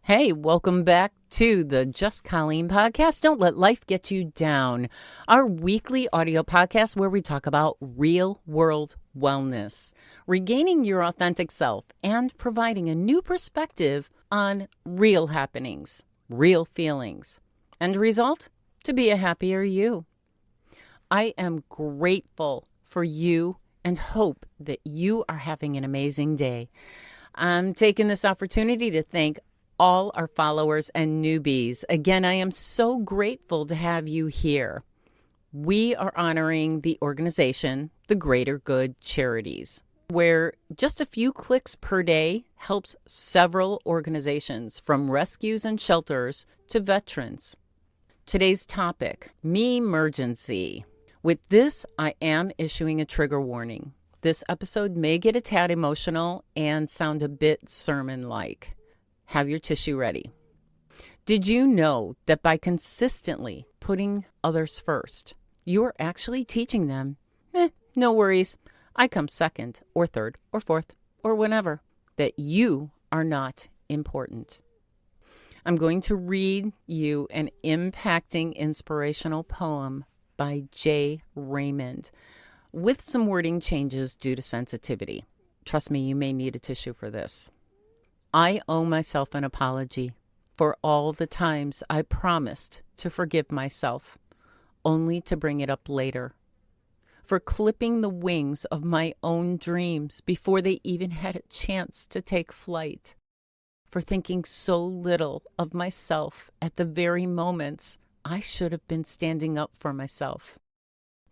Hey, welcome back to the Just Colleen podcast. Don't let life get you down. Our weekly audio podcast where we talk about real world wellness, regaining your authentic self, and providing a new perspective on real happenings, real feelings. End result? To be a happier you. I am grateful for you and hope that you are having an amazing day. I'm taking this opportunity to thank all our followers and newbies. Again, I am so grateful to have you here. We are honoring the organization, the Greater Good Charities, where just a few clicks per day helps several organizations, from rescues and shelters to veterans. Today's topic, Me-Mergency. With this, I am issuing a trigger warning. This episode may get a tad emotional and sound a bit sermon-like. Have your tissue ready. Did you know that by consistently putting others first, you are actually teaching them, no worries, I come second or third or fourth or whenever, that you are not important? I'm going to read you an impacting inspirational poem by J. Raymond with some wording changes due to sensitivity. Trust me, you may need a tissue for this. I owe myself an apology for all the times I promised to forgive myself, only to bring it up later. For clipping the wings of my own dreams before they even had a chance to take flight. For thinking so little of myself at the very moments I should have been standing up for myself.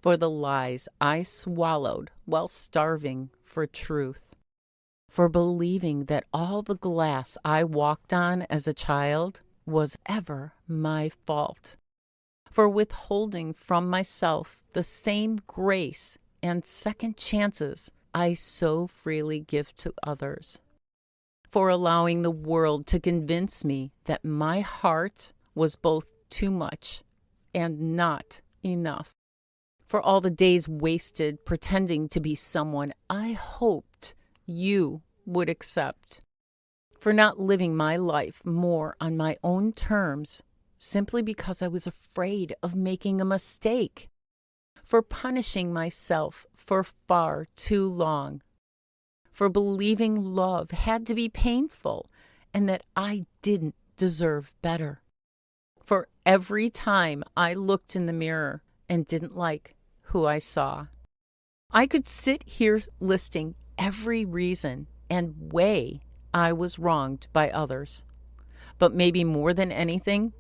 For the lies I swallowed while starving for truth. For believing that all the glass I walked on as a child was ever my fault. For withholding from myself the same grace and second chances I so freely give to others. For allowing the world to convince me that my heart was both too much and not enough. For all the days wasted pretending to be someone I hoped you would accept. For not living my life more on my own terms simply because I was afraid of making a mistake. For punishing myself for far too long. For believing love had to be painful and that I didn't deserve better. For every time I looked in the mirror and didn't like who I saw. I could sit here listing every reason and way I was wronged by others. But maybe more than anything,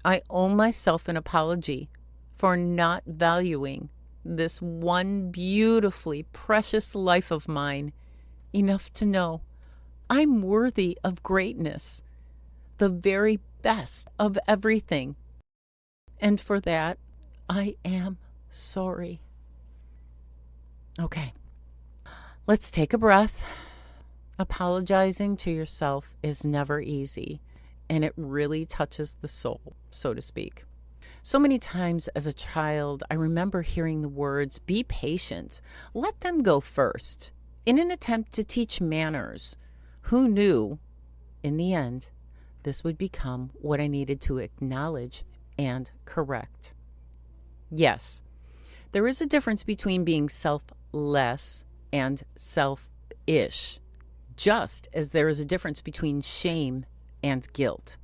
I owe myself an apology for not valuing this one beautifully precious life of mine enough to know I'm worthy of greatness, the very best of everything. And for that, I am sorry. Okay, let's take a breath. Apologizing to yourself is never easy, and it really touches the soul, so to speak. So many times as a child, I remember hearing the words, "Be patient, let them go first," in an attempt to teach manners. Who knew, in the end, this would become what I needed to acknowledge and correct? Yes, there is a difference between being selfless and selfish, just as there is a difference between shame and guilt.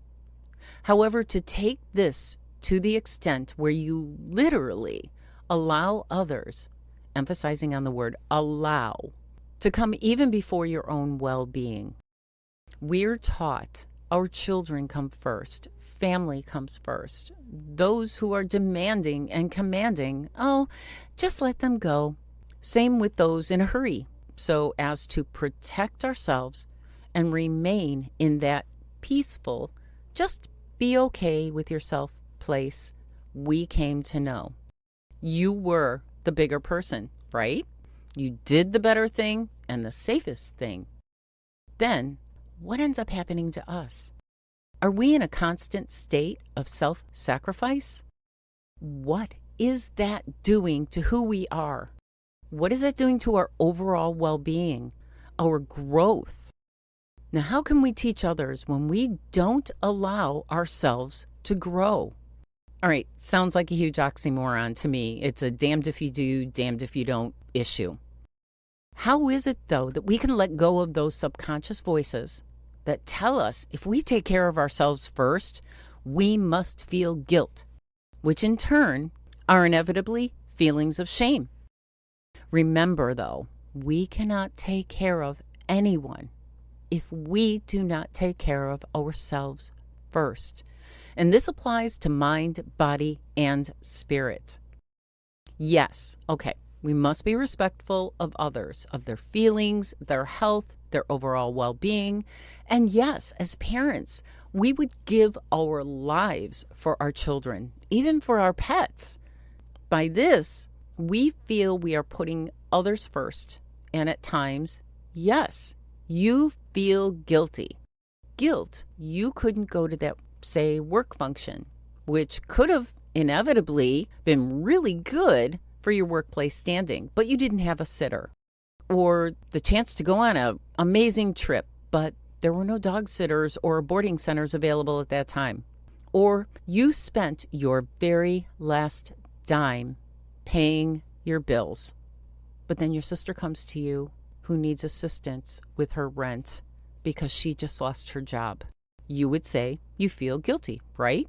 However, to take this to the extent where you literally allow others, emphasizing on the word allow, to come even before your own well-being. We're taught our children come first, family comes first. Those who are demanding and commanding, just let them go. Same with those in a hurry, so as to protect ourselves and remain in that peaceful, just be okay with yourself place we came to know. You were the bigger person, right? You did the better thing and the safest thing. Then, what ends up happening to us? Are we in a constant state of self-sacrifice? What is that doing to who we are? What is that doing to our overall well-being, our growth? Now, how can we teach others when we don't allow ourselves to grow? All right, sounds like a huge oxymoron to me. It's a damned if you do, damned if you don't issue. How is it, though, that we can let go of those subconscious voices that tell us if we take care of ourselves first, we must feel guilt, which in turn are inevitably feelings of shame? Remember, though, we cannot take care of anyone if we do not take care of ourselves first. And this applies to mind, body, and spirit. Yes, okay, we must be respectful of others, of their feelings, their health, their overall well-being. And yes, as parents, we would give our lives for our children, even for our pets. By this, we feel we are putting others first. And at times, yes, you feel guilty. Guilt, you couldn't go to that, say, work function, which could have inevitably been really good for your workplace standing, but you didn't have a sitter. Or the chance to go on an amazing trip, but there were no dog sitters or boarding centers available at that time. Or you spent your very last dime paying your bills, but then your sister comes to you who needs assistance with her rent because she just lost her job. You would say you feel guilty, right?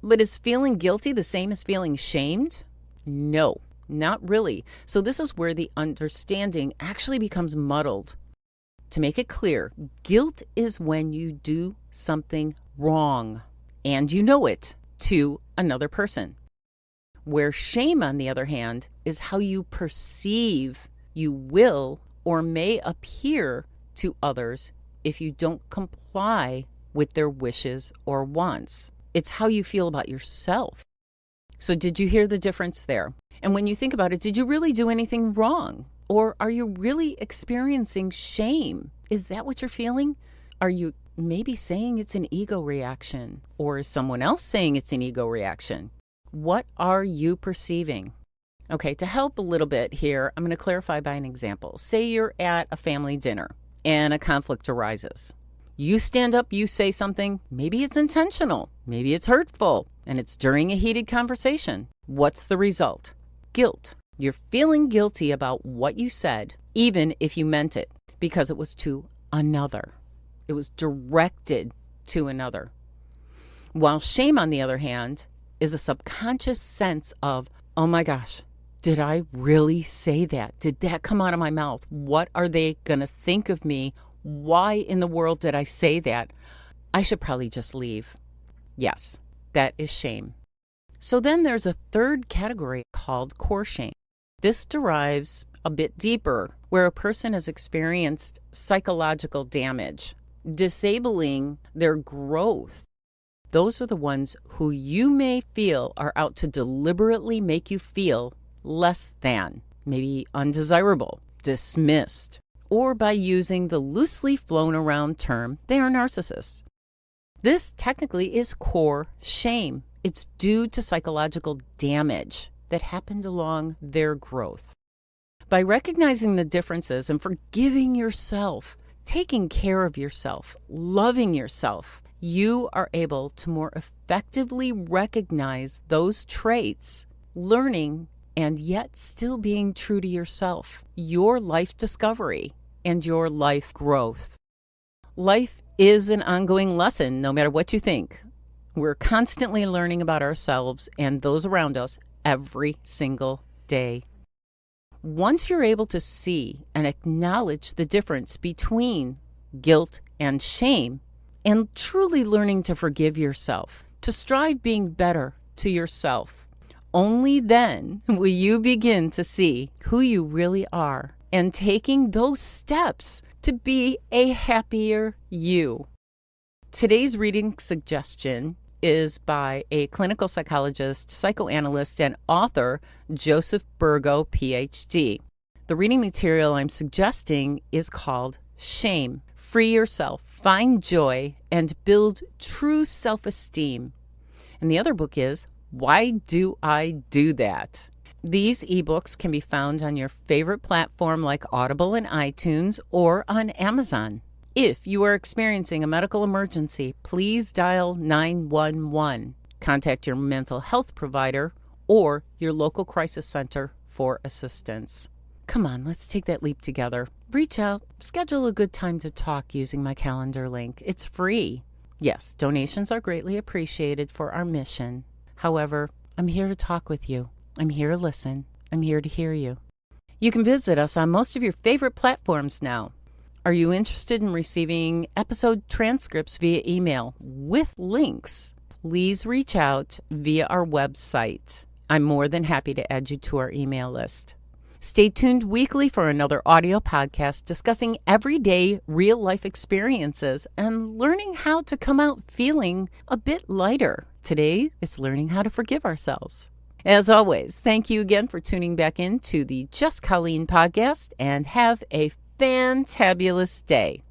But is feeling guilty the same as feeling shamed? No, not really. So this is where the understanding actually becomes muddled. To make it clear, guilt is when you do something wrong and you know it to another person. Where shame, on the other hand, is how you perceive you will or may appear to others if you don't comply with their wishes or wants. It's how you feel about yourself. So did you hear the difference there? And when you think about it, did you really do anything wrong? Or are you really experiencing shame? Is that what you're feeling? Are you maybe saying it's an ego reaction? Or is someone else saying it's an ego reaction? What are you perceiving? Okay, to help a little bit here, I'm going to clarify by an example. Say you're at a family dinner and a conflict arises. You stand up, you say something, maybe it's intentional, maybe it's hurtful, and it's during a heated conversation. What's the result? Guilt. You're feeling guilty about what you said, even if you meant it, because it was to another. It was directed to another. While shame, on the other hand, is a subconscious sense of, oh my gosh, did I really say that? Did that come out of my mouth? What are they going to think of me? Why in the world did I say that? I should probably just leave. Yes, that is shame. So then there's a third category called core shame. This derives a bit deeper, where a person has experienced psychological damage, disabling their growth. Those are the ones who you may feel are out to deliberately make you feel less than, maybe undesirable, dismissed, or by using the loosely flown around term, they are narcissists. This technically is core shame. It's due to psychological damage that happened along their growth. By recognizing the differences and forgiving yourself, taking care of yourself, loving yourself, you are able to more effectively recognize those traits, learning, and yet still being true to yourself, your life discovery, and your life growth. Life is an ongoing lesson, no matter what you think. We're constantly learning about ourselves and those around us every single day. Once you're able to see and acknowledge the difference between guilt and shame, and truly learning to forgive yourself, to strive being better to yourself, only then will you begin to see who you really are and taking those steps to be a happier you. Today's reading suggestion is by a clinical psychologist, psychoanalyst, and author, Joseph Burgo, PhD. The reading material I'm suggesting is called Shame. Free yourself, find joy, and build true self-esteem. And the other book is Why Do I Do That? These ebooks can be found on your favorite platform like Audible and iTunes or on Amazon. If you are experiencing a medical emergency, please dial 911. Contact your mental health provider or your local crisis center for assistance. Come on, let's take that leap together. Reach out, schedule a good time to talk using my calendar link. It's free. Yes, donations are greatly appreciated for our mission. However, I'm here to talk with you. I'm here to listen. I'm here to hear you. You can visit us on most of your favorite platforms now. Are you interested in receiving episode transcripts via email with links? Please reach out via our website. I'm more than happy to add you to our email list. Stay tuned weekly for another audio podcast discussing everyday real-life experiences and learning how to come out feeling a bit lighter. Today is learning how to forgive ourselves. As always, thank you again for tuning back in to the Just Colleen podcast, and have a fantabulous day.